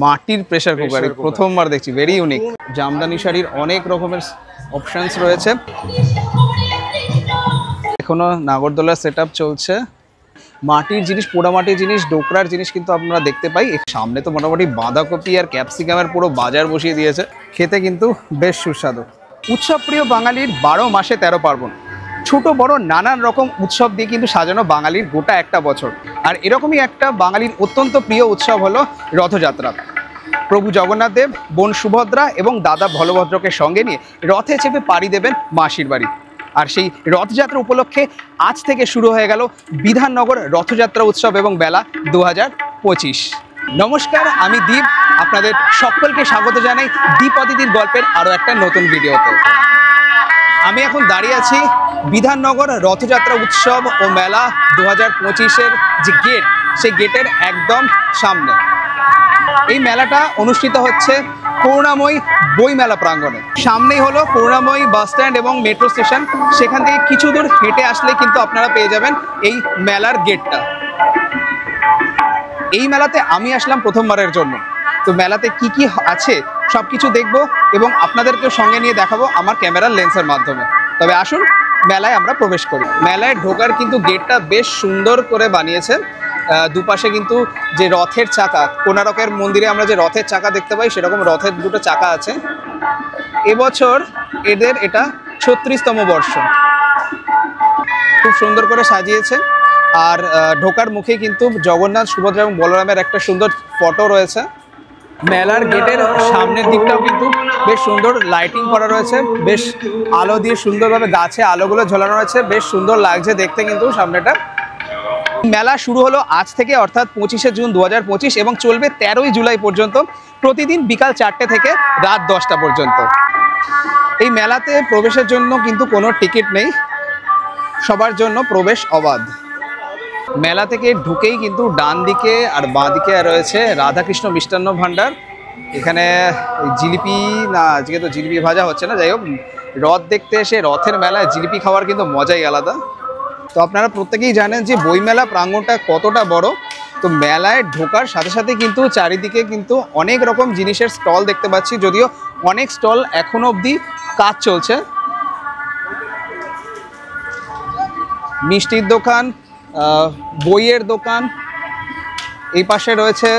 মাটির pressure cooker প্রথমবার দেখছি, ভেরি ইউনিক। জামদানি শাড়ির অনেক রকমের অপশনস রয়েছে। এখনো নাগরদোলার সেটআপ চলছে। মাটির জিনিস, পোড়ামাটির জিনিস, ডোকরার জিনিস কিন্তু আপনারা দেখতে পাই। সামনে তো মোটামুটি বাঁধাকপি আর ক্যাপসিকামের পুরো বাজার বসিয়ে দিয়েছে। খেতে কিন্তু বেশ সুস্বাদু। উৎসবপ্রিয় বাঙালির 12 মাসে 13 পার্বণ, ছোট বড় নানান রকম উৎসব দিয়ে কিন্তু সাজানো বাঙালির গোটা একটা বছর। আর এরকমই একটা বাঙালির অত্যন্ত প্রিয় উৎসব হলো রথযাত্রা। প্রভু জগন্নাথ দেব, বোন সুভদ্রা এবং দাদা বলভদ্রকে সঙ্গে নিয়ে রথে চেপে পাড়ি দেবেন মাসির বাড়ি। আর সেই রথযাত্রা উপলক্ষে আজ থেকে শুরু হয়ে গেল বিধাননগর রথযাত্রা উৎসব এবং মেলা 2025। নমস্কার, আমি দীপ। আপনাদের সকলকে স্বাগত জানাই দীপ অদিতির গল্পের আরও একটা নতুন ভিডিওতে। আমি এখন দাঁড়িয়ে আছি বিধাননগর রথযাত্রা উৎসব ও মেলা 2025-এর যে গেট, সেই গেটের একদম সামনে। এই মেলাটা অনুষ্ঠিত হচ্ছে করুণাময়ী বইমেলা প্রাঙ্গণে। সামনেই হলো করুণাময়ী বাস স্ট্যান্ড এবং মেট্রো স্টেশন। সেখান থেকে কিছু দূর হেঁটে আসলে কিন্তু আপনারা পেয়ে যাবেন এই মেলার গেটটা। এই মেলাতে আমি আসলাম প্রথমবারের জন্য। তো মেলাতে কি কি আছে সব কিছু দেখবো এবং আপনাদেরকেও সঙ্গে নিয়ে দেখাবো আমার ক্যামেরার লেন্সের মাধ্যমে। তবে আসুন মেলায় আমরা প্রবেশ করি। মেলায় ঢোকার কিন্তু গেটটা বেশ সুন্দর করে বানিয়েছে। দুপাশে কিন্তু যে রথের চাকা, কোণারকের মন্দিরে আমরা যে রথের চাকা দেখতে পাই সেরকম রথের দুটো চাকা আছে। এবছর এদের এটা 36তম বর্ষ। খুব সুন্দর করে সাজিয়েছে। আর ঢোকার মুখে কিন্তু জগন্নাথ, সুভদ্রা এবং বলরামের একটা সুন্দর ফটো রয়েছে। মেলার গেটের সামনের দিকটাও কিন্তু বেশ সুন্দর লাইটিং করা রয়েছে। বেশ আলো দিয়ে সুন্দরভাবে গাছে আলোগুলো ঝোলানো রয়েছে। বেশ সুন্দর লাগছে দেখতে কিন্তু সামনেটা। মেলা শুরু হলো আজ থেকে, অর্থাৎ 25শে জুন 2025 এবং চলবে 13ই জুলাই পর্যন্ত, প্রতিদিন বিকাল 4টে থেকে রাত 10টা পর্যন্ত। এই মেলাতে প্রবেশের জন্য কিন্তু কোনো টিকিট নেই, সবার জন্য প্রবেশ অবাধ। মেলা থেকে ঢুকেই কিন্তু ডান দিকে আর বাঁ দিকে রয়েছে রাধাকৃষ্ণ মিষ্টান্ন ভাণ্ডার। এখানে জিলিপি, না আজকে তো জিলিপি ভাজা হচ্ছে না, যাই হোক রথ দেখতে এসে রথের মেলায় জিলিপি খাওয়ার কিন্তু মজাই আলাদা। তো আপনারা প্রত্যেকেই জানেন যে বইমেলা প্রাঙ্গণটা কতটা বড়। তো মেলায় ঢোকার সাথে সাথে কিন্তু চারিদিকে কিন্তু অনেক রকম জিনিসের স্টল দেখতে পাচ্ছি, যদিও অনেক স্টল এখনো অবধি কাজ চলছে। মিষ্টির দোকান, বইয়ের দোকান, এই পাশে রয়েছে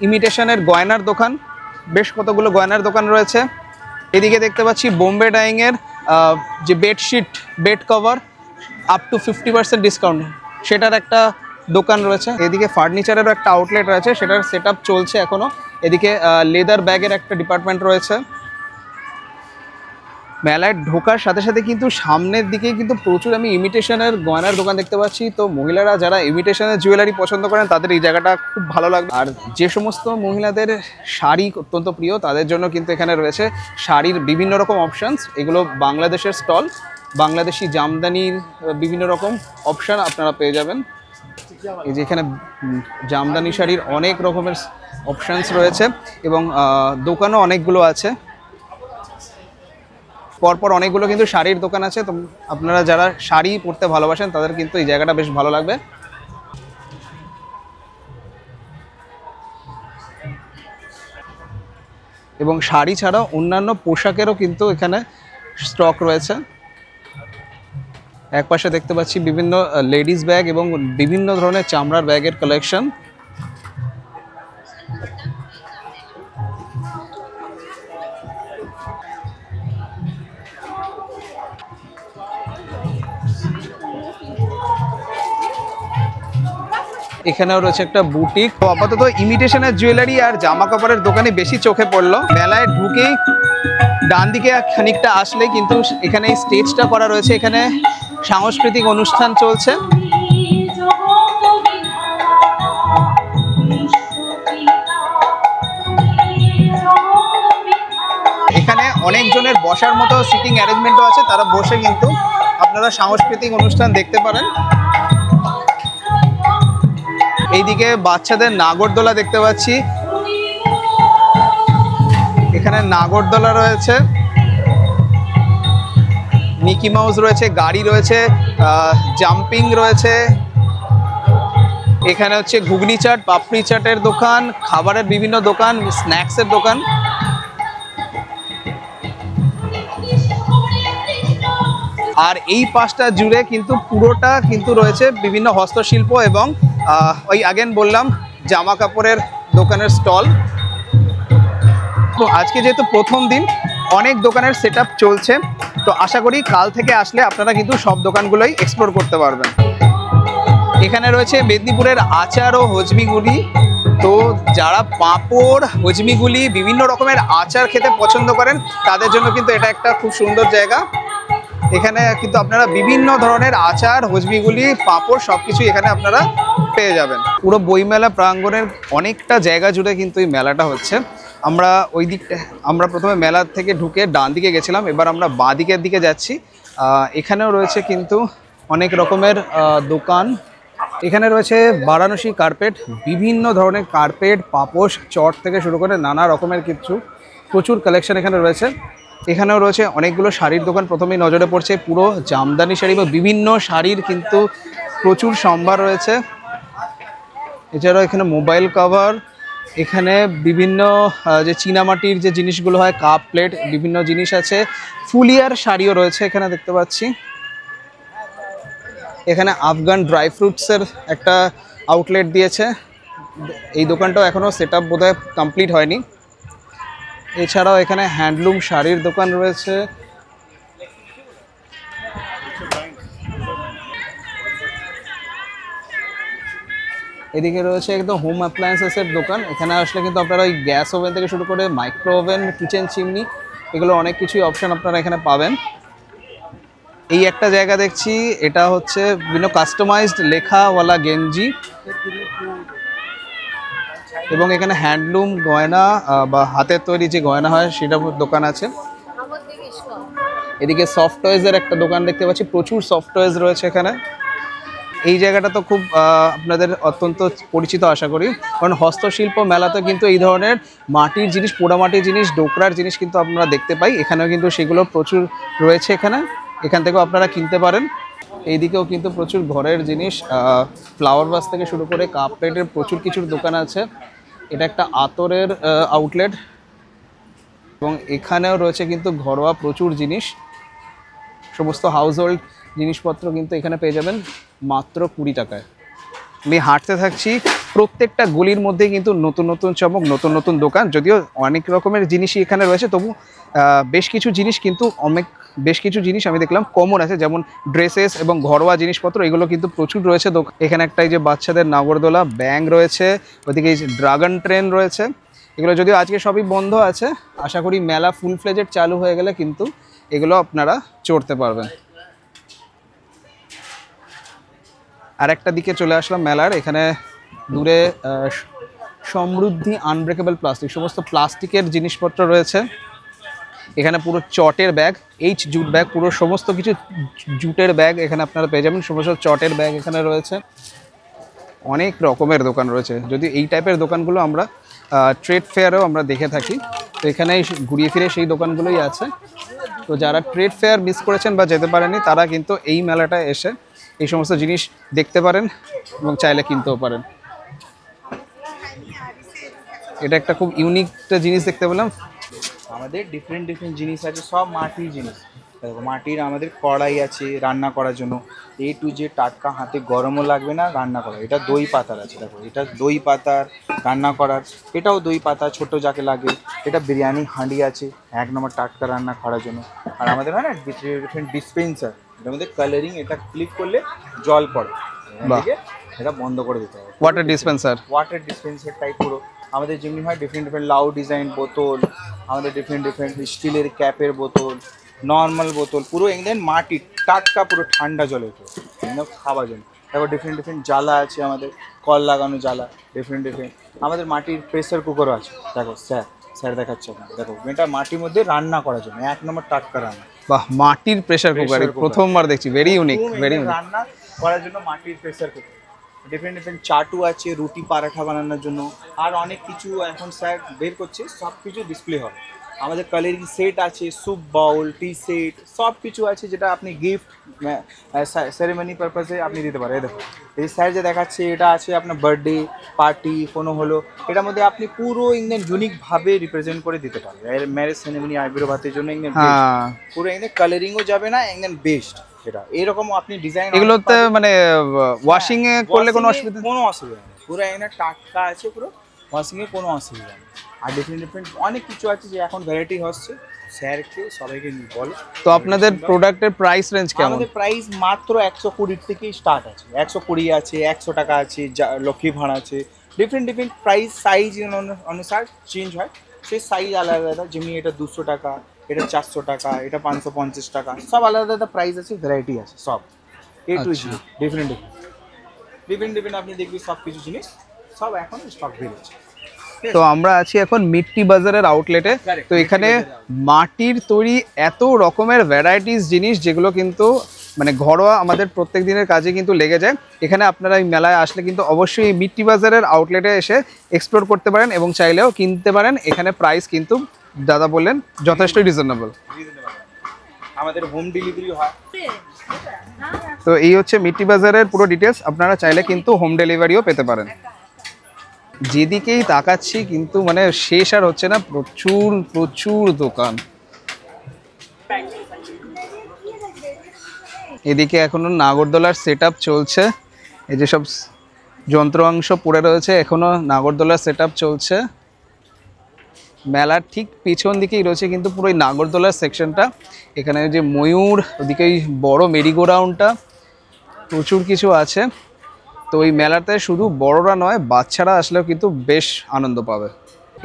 ইমিটেশনের গয়নার দোকান, বেশ কতগুলো গয়নার দোকান রয়েছে। এদিকে দেখতে পাচ্ছি বোম্বে ডাইংয়ের যে bedsheet, bed cover up to 50% discount, সেটার একটা দোকান রয়েছে। এদিকে ফার্নিচারেরও একটা আউটলেট রয়েছে, সেটার সেটআপ চলছে এখনও। এদিকে লেদার ব্যাগের একটা ডিপার্টমেন্ট রয়েছে। মেলায় ঢোকার সাথে সাথে কিন্তু সামনের দিকে কিন্তু প্রচুর আমি ইমিটেশনের গয়নার দোকান দেখতে পাচ্ছি। তো মহিলারা যারা ইমিটেশনের জুয়েলারি পছন্দ করেন তাদের এই জায়গাটা খুব ভালো লাগবে। আর যে সমস্ত মহিলাদের শাড়ি অত্যন্ত প্রিয় তাদের জন্য কিন্তু এখানে রয়েছে শাড়ির বিভিন্ন রকম অপশানস। এগুলো বাংলাদেশের স্টল, বাংলাদেশি জামদানির বিভিন্ন রকম অপশান আপনারা পেয়ে যাবেন। এই যে এখানে জামদানি শাড়ির অনেক রকমের অপশানস রয়েছে এবং দোকানও অনেকগুলো আছে। পরপর অনেকগুলো কিন্তু শাড়ির দোকান আছে। তো আপনারা যারা শাড়ি পরতে ভালোবাসেন তাদের কিন্তু এই জায়গাটা বেশ ভালো লাগবে। এবং শাড়ি ছাড়াও অন্যান্য পোশাকেরও কিন্তু এখানে স্টক রয়েছে। একপাশে দেখতে পাচ্ছি বিভিন্ন লেডিস ব্যাগ এবং বিভিন্ন ধরনের চামড়ার ব্যাগের কালেকশন। এখানেও রয়েছে একটা বুটিক। তো আপাতত ইমিটেশনের জুয়েলারি আর জামা কাপড়ের দোকানে বেশি চোখে পড়লো। মেলায় ঢুকেই ডান দিকে খানিকটা আসলে কিন্তু এখানে স্টেজটা করা রয়েছে, এখানে সাংস্কৃতিক অনুষ্ঠান চলছে। এখানে অনেকজনের বসার মতো সিটিং অ্যারেঞ্জমেন্টও আছে, তারা বসে কিন্তু আপনারা সাংস্কৃতিক অনুষ্ঠান দেখতে পারেন। এইদিকে বাচ্চাদের নাগরদোলা দেখতে পাচ্ছি, এখানে নাগরদোলা রয়েছে, মিকি মাউস রয়েছে, গাড়ি রয়েছে, জাম্পিং রয়েছে। এখানে হচ্ছে ঘুগনি চাট, পাপড়ি চাটের দোকান, খাবারের বিভিন্ন দোকান, স্ন্যাক্সের দোকান। আর এই পাশটা জুড়ে কিন্তু পুরোটা কিন্তু রয়েছে বিভিন্ন হস্তশিল্প এবং ওই আগেন বললাম জামা কাপড়ের দোকানের স্টল। তো আজকে যেহেতু প্রথম দিন, অনেক দোকানের সেটআপ চলছে, তো আশা করি কাল থেকে আসলে আপনারা কিন্তু সব দোকানগুলোই এক্সপ্লোর করতে পারবেন। এখানে রয়েছে মেদিনীপুরের আচার ও হজমিগুলি। তো যারা পাঁপড়, হজমিগুলি, বিভিন্ন রকমের আচার খেতে পছন্দ করেন তাদের জন্য কিন্তু এটা একটা খুব সুন্দর জায়গা। এখানে কিন্তু আপনারা বিভিন্ন ধরনের আচার, হজমিগুলি, পাঁপড় সবকিছুই এখানে আপনারা পেয়ে যাবেন। পুরো বইমেলা প্রাঙ্গণের অনেকটা জায়গা জুড়ে কিন্তু এই মেলাটা হচ্ছে। আমরা ওই দিকটা, আমরা প্রথমে মেলা থেকে ঢুকে ডান দিকে গেছিলাম, এবার আমরা বাঁ দিকের দিকে যাচ্ছি। এখানেও রয়েছে কিন্তু অনেক রকমের দোকান। এখানে রয়েছে বারাণসী কার্পেট, বিভিন্ন ধরনের কার্পেট, পাপোশ, চট থেকে শুরু করে নানা রকমের কিছু প্রচুর কালেকশন এখানে রয়েছে। এখানেও রয়েছে অনেকগুলো শাড়ির দোকান। প্রথমেই নজরে পড়ছে পুরো জামদানি শাড়ি বা বিভিন্ন শাড়ির কিন্তু প্রচুর সম্ভার রয়েছে। এছাড়াও এখানে মোবাইল কভার, এখানে বিভিন্ন যে চীনামাটির যে জিনিসগুলো হয়, কাপ প্লেট, বিভিন্ন জিনিস আছে। ফুলিয়ার শাড়িও রয়েছে এখানে দেখতে পাচ্ছি। এখানে আফগান ড্রাই ফ্রুটসের একটা আউটলেট দিয়েছে। এই দোকানটাও এখনও সেট আপ বোধহয় কমপ্লিট হয়নি। এছাড়াও এখানে হ্যান্ডলুম শাড়ির দোকান রয়েছে। এদিকে রয়েছে একদম হোম অ্যাপ্লায়েন্সেসের দোকান। এখানে আসলে কিন্তু আপনারা ওই গ্যাস ওভেন থেকে শুরু করে মাইক্রো ওভেন, কিচেন চিমনি, এগুলো অনেক কিছুই অপশান আপনারা এখানে পাবেন। এই একটা জায়গা দেখছি, এটা হচ্ছে বিভিন্ন কাস্টমাইজড লেখাওয়ালা গেঞ্জি, এবং এখানে হ্যান্ডলুম গয়না বা হাতের তৈরি যে গয়না হয় সেটা দোকান আছে। এদিকে সফট টয়েজের একটা দোকান দেখতে পাচ্ছি, প্রচুর সফট টয়েজ রয়েছে এখানে। এই জায়গাটা তো খুব আপনাদের অত্যন্ত পরিচিত আশা করি, কারণ হস্তশিল্প মেলাতে কিন্তু এই ধরনের মাটির জিনিস, পোড়ামাটির জিনিস, ডোকরার জিনিস কিন্তু আপনারা দেখতে পাই। এখানেও কিন্তু সেগুলো প্রচুর রয়েছে এখানে, এখান থেকেও আপনারা কিনতে পারেন। এইদিকেও কিন্তু প্রচুর ঘরের জিনিস, ফ্লাওয়ার ভাস থেকে শুরু করে কাপ প্লেটের প্রচুর কিছুর দোকান আছে। এটা একটা আতরের আউটলেট, এবং এখানেও রয়েছে কিন্তু ঘরোয়া প্রচুর জিনিস। সমস্ত হাউস হোল্ড জিনিসপত্র কিন্তু এখানে পেয়ে যাবেন মাত্র 20 টাকায়। আমি হাঁটতে থাকছি, প্রত্যেকটা গলির মধ্যে কিন্তু নতুন নতুন চমক, নতুন নতুন দোকান। যদিও অনেক রকমের জিনিসই এখানে রয়েছে, তবু বেশ কিছু জিনিস কিন্তু বেশ কিছু জিনিস আমি দেখলাম কমন আছে, যেমন ড্রেসেস এবং ঘরোয়া জিনিসপত্র, এগুলো কিন্তু প্রচুর রয়েছে। এখানে একটা এই যে বাচ্চাদের নাগরদোলা, ব্যাঙ রয়েছে, ওইদিকে এই যে ড্রাগন ট্রেন রয়েছে। এগুলো যদিও আজকে সবই বন্ধ আছে, আশা করি মেলা ফুল ফ্লেজেড চালু হয়ে গেলে কিন্তু এগুলো আপনারা চড়তে পারবেন। আর একটা দিকে চলে আসলাম মেলার, এখানে দূরে সমৃদ্ধি আনব্রেকেবল প্লাস্টিক, সমস্ত প্লাস্টিকের জিনিসপত্র রয়েছে। এখানে পুরো চটের ব্যাগ, জুট ব্যাগ, পুরো সমস্ত কিছু জুটের ব্যাগ এখানে আপনারা পেয়ে যাবেন। সমস্ত চটের ব্যাগ এখানে রয়েছে, অনেক রকমের দোকান রয়েছে। যদি এই টাইপের দোকানগুলো আমরা ট্রেড ফেয়ারেও আমরা দেখে থাকি, তো এখানে ঘুরিয়ে ফিরে সেই দোকানগুলোই আছে। তো যারা ট্রেড ফেয়ার মিস করেছেন বা যেতে পারেনি, তারা কিন্তু এই মেলাটায় এসে এই সমস্ত জিনিস দেখতে পারেন এবং চাইলে কিনতেও পারেন। এটা একটা খুব ইউনিক জিনিস দেখতে পেলাম। আমাদের ডিফারেন্ট জিনিস আছে, সব মাটির জিনিস। দেখো, মাটির আমাদের কড়াই আছে রান্না করার জন্য, A to Z টাটকা, হাতে গরমও লাগবে না রান্না করা। এটা দই পাতার আছে, দেখো এটা দই পাতার রান্না করার, এটাও দই পাতা ছোট যাকে লাগে। এটা বিরিয়ানি হাঁড়ি আছে, 1 নম্বর টাটকা রান্না করার জন্য। আর আমাদের হয় না ডিফারেন্ট ডিসপেন্সার, এটার মধ্যে কালারিং, এটা ক্লিক করলে জল পড়ে, এটা বন্ধ করে দিতে হবে। ওয়াটার ডিসপেন্সার টাইপ পুরো আমাদের যেমনি হয়, ডিফারেন্ট লাউ ডিজাইন বোতল, আমাদের ডিফারেন্ট স্টিলের ক্যাপের বোতল, নর্মাল বোতল, পুরো একদম মাটির টাটকা, পুরো ঠান্ডা জলের একদম খাওয়ার জন্য। তারপর ডিফারেন্ট জ্বালা আছে আমাদের, কল লাগানো জ্বালা, ডিফারেন্ট আমাদের মাটির প্রেসার কুকারও আছে। দেখো স্যার দেখাচ্ছে আপনাকে, দেখো এটা মাটির মধ্যে রান্না করার জন্য 1 নম্বর টাটকা রান্না। বাহ, মাটির প্রেসার কুকার প্রথমবার দেখছি, ভেরি ইউনিক। রান্না করার জন্য মাটির প্রেসার কুকার। ডিফারেন্ট চাটু আছে রুটি পারাঠা বানানোর জন্য, আর অনেক কিছু এখন স্যার বের করছে, সব কিছু ডিসপ্লে হবে। আমাদের কালারিং সেট আছে, স্যুপ বাউল, টি সেট, সব কিছু আছে যেটা আপনি গিফট সেরেমনি পারপাসে আপনি দিতে পারেন। দেখো এই স্যার যে দেখাচ্ছে এটা আছে আপনার বার্থডে পার্টি কোনো হলো, এটার মধ্যে আপনি পুরো ইংল্যান্ড ইউনিকভাবে রিপ্রেজেন্ট করে দিতে পারবেন। ম্যারেজ সেরেমনি আইব্রো ভাতের জন্য ইংল্যান্ড হ্যাঁ, পুরো ইংল্যান্ড কালারিংও যাবে না, ইংল্যান্ড বেস্ট এটা। এরকম আপনি ডিজাইন এগুলোতে মানে ওয়াশিং এ করলে কোনো অসুবিধা? কোনো অসুবিধা নেই, পুরো এখানে টাটকা আছে, পুরো ওয়াশিং এ কোনো অসুবিধা নেই। আর ডিফারেন্ট ডিফারেন্ট অনেক কিছু আছে যে এখন ভ্যারাইটি হচ্ছে, স্যারকে সবাইকে বলে। তো আপনাদের প্রোডাক্টের প্রাইস রেঞ্জ কেমন? আমাদের প্রাইস মাত্র 120 থেকেই স্টার্ট আছে, 120 আছে, 100 টাকা আছে, লক্ষ্মী ভাঁড় আছে। ডিফারেন্ট ডিফারেন্ট প্রাইস সাইজ অনুসার চেঞ্জ হয়, সেই সাইজ আলাদা আলাদা। যেমনি এটা 200 টাকা, এটা 400 টাকা, এটা 550 টাকা, সব আলাদা আলাদা প্রাইস আছে, ভ্যারাইটি আছে সব। এ টু জি ডিফারেন্ট ডিফারেন্ট ডিফারেন্ট আপনি দেখবি সব কিছু জিনিস সব এখন স্টক বেরিয়েছে। তো আমরা আছি এখন মিট্টি বাজারের আউটলেটে। তো এখানে মাটির তৈরি এত রকমের ভ্যারাইটিস জিনিস যেগুলো কিন্তু মানে ঘরোয়া আমাদের প্রত্যেক দিনের কাজে কিন্তু লেগে যায়। এখানে আপনারা এই মেলায় আসলে কিন্তু অবশ্যই এই মিট্টি বাজারের আউটলেটে এসে এক্সপ্লোর করতে পারেন এবং চাইলেও কিনতে পারেন। এখানে প্রাইস কিন্তু দাদা বললেন যথেষ্টই রিজনেবল। আমাদের হোম ডেলিভারি হয়। তো এই হচ্ছে মিট্টি বাজারের পুরো ডিটেলস। আপনারা চাইলে কিন্তু হোম ডেলিভারিও পেতে পারেন। যেদিকেই তাকাচ্ছি কিন্তু মানে শেষ আর হচ্ছে না, প্রচুর প্রচুর দোকান। এদিকে এখনো নাগরদোলার সেট আপ চলছে, এই যে সব যন্ত্রাংশ পড়ে রয়েছে, এখনো নাগরদোলার সেট আপ চলছে। মেলার ঠিক পিছন দিকেই রয়েছে কিন্তু পুরো এই নাগরদোলার সেকশনটা। এখানে যে ময়ূর, ওদিকে এই বড় মেরিগোরাউন্ডটা, প্রচুর কিছু আছে। তো এই মেলাতে শুধু বড়রা নয়, বাচ্চারা আসলেও কিন্তু বেশ আনন্দ পাবে।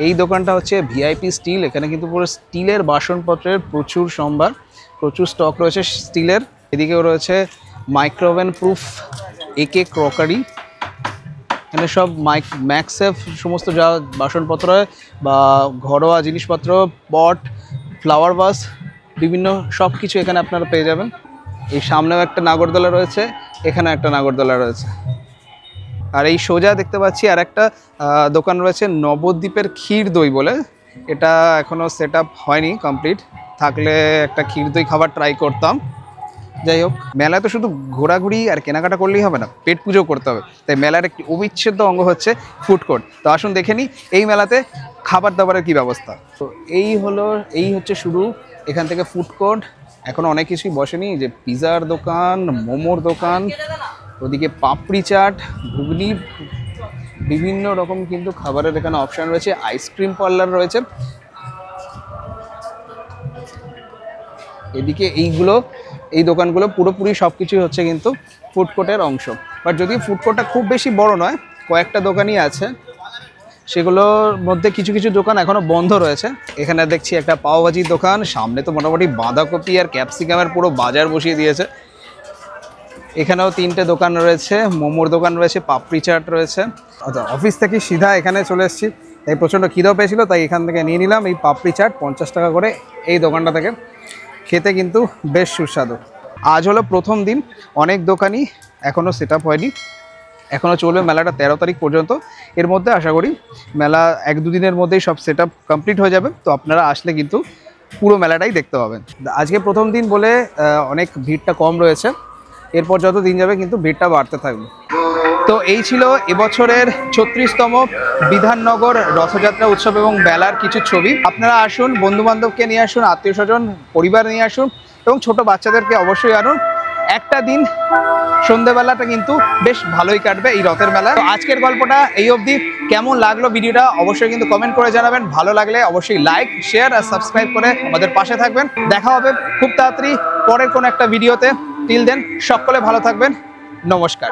এই দোকানটা হচ্ছে ভিআইপি স্টিল। এখানে কিন্তু পুরো স্টিলের বাসনপত্রের প্রচুর সম্ভার, প্রচুর স্টক রয়েছে স্টিলের। এদিকেও রয়েছে মাইক্রোওভেন প্রুফ একে ক্রকারি। এখানে সব ম্যাক্সেফ সমস্ত যা বাসনপত্র বা ঘরোয়া জিনিসপত্র, পট, ফ্লাওয়ার ভাস, বিভিন্ন সব কিছু এখানে আপনারা পেয়ে যাবেন। এই সামনেও একটা নাগরদোলা রয়েছে, এখানে একটা নাগরদোলা রয়েছে। আর এই সোজা দেখতে পাচ্ছি আর একটা দোকান রয়েছে নবদ্বীপের ক্ষীর দই বলে। এটা এখনও সেট আপ হয়নি কমপ্লিট, থাকলে একটা ক্ষীর দই খাবার ট্রাই করতাম। যাই হোক, মেলায় তো শুধু ঘোরাঘুরি আর কেনাকাটা করলেই হবে না, পেট পুজো করতে হবে। তাই মেলার একটি অবিচ্ছেদ্য অঙ্গ হচ্ছে ফুড কোর্ট। তো আসুন দেখে নিই এই মেলাতে খাবার দাবারের কী ব্যবস্থা। তো এই হচ্ছে শুরু এখান থেকে ফুড কোর্ট। এখনও অনেক কিছুই বসেনি, যে পিৎজার দোকান, মোমোর দোকান, ওদিকে পাপড়ি চাট, ঘুগনি, বিভিন্ন রকম কিন্তু খাবারের এখানে অপশান রয়েছে। আইসক্রিম পার্লার রয়েছে এদিকে। এই দোকানগুলো পুরোপুরি সব কিছুই হচ্ছে কিন্তু ফুড কোর্টের অংশ। বাট যদিও ফুড কোর্টটা খুব বেশি বড় নয়, কয়েকটা দোকানই আছে, সেগুলোর মধ্যে কিছু কিছু দোকান এখনও বন্ধ রয়েছে। এখানে দেখছি একটা পাওভাজির দোকান, সামনে তো মোটামুটি বাঁধাকপি আর ক্যাপসিকামের পুরো বাজার বসিয়ে দিয়েছে। এখানেও 3টে দোকান রয়েছে, মোমোর দোকান রয়েছে, পাপড়ি চাট রয়েছে। আচ্ছা, অফিস থেকে সিধা এখানে চলে এসেছি, তাই প্রচণ্ড খিদেও পেয়েছিল, তাই এখান থেকে নিয়ে নিলাম এই পাপড়ি চাট 50 টাকা করে এই দোকানটা থেকে। খেতে কিন্তু বেশ সুস্বাদু। আজ হলো প্রথম দিন, অনেক দোকানই এখনও সেট আপ হয়নি, এখনও চলবে মেলাটা 13 তারিখ পর্যন্ত। এর মধ্যে আশা করি মেলা 1-2 দিনের মধ্যেই সব সেট আপ কমপ্লিট হয়ে যাবে। তো আপনারা আসলে কিন্তু পুরো মেলাটাই দেখতে পাবেন। আজকে প্রথম দিন বলে অনেক ভিড়টা কম রয়েছে, এরপর যত দিন যাবে কিন্তু ভিড়টা বাড়তে থাকবে। তো এই ছিল এবছরের 36তম বিধাননগর রথযাত্রা উৎসব এবং মেলার কিছু ছবি। আপনারা আসুন, বন্ধুবান্ধবকে নিয়ে আসুন, আত্মীয় স্বজন পরিবার নিয়ে আসুন এবং ছোট বাচ্চাদেরকে অবশ্যই আনুন। একটা দিন সন্ধ্যেবেলাটা কিন্তু বেশ ভালোই কাটবে এই রথের মেলায়। তো আজকের গল্পটা এই অবধি। কেমন লাগলো ভিডিওটা অবশ্যই কিন্তু কমেন্ট করে জানাবেন। ভালো লাগলে অবশ্যই লাইক, শেয়ার আর সাবস্ক্রাইব করে আমাদের পাশে থাকবেন। দেখা হবে খুব তাড়াতাড়ি পরের কোনো একটা ভিডিওতে। টিল দেন সকলে ভালো থাকবেন। নমস্কার।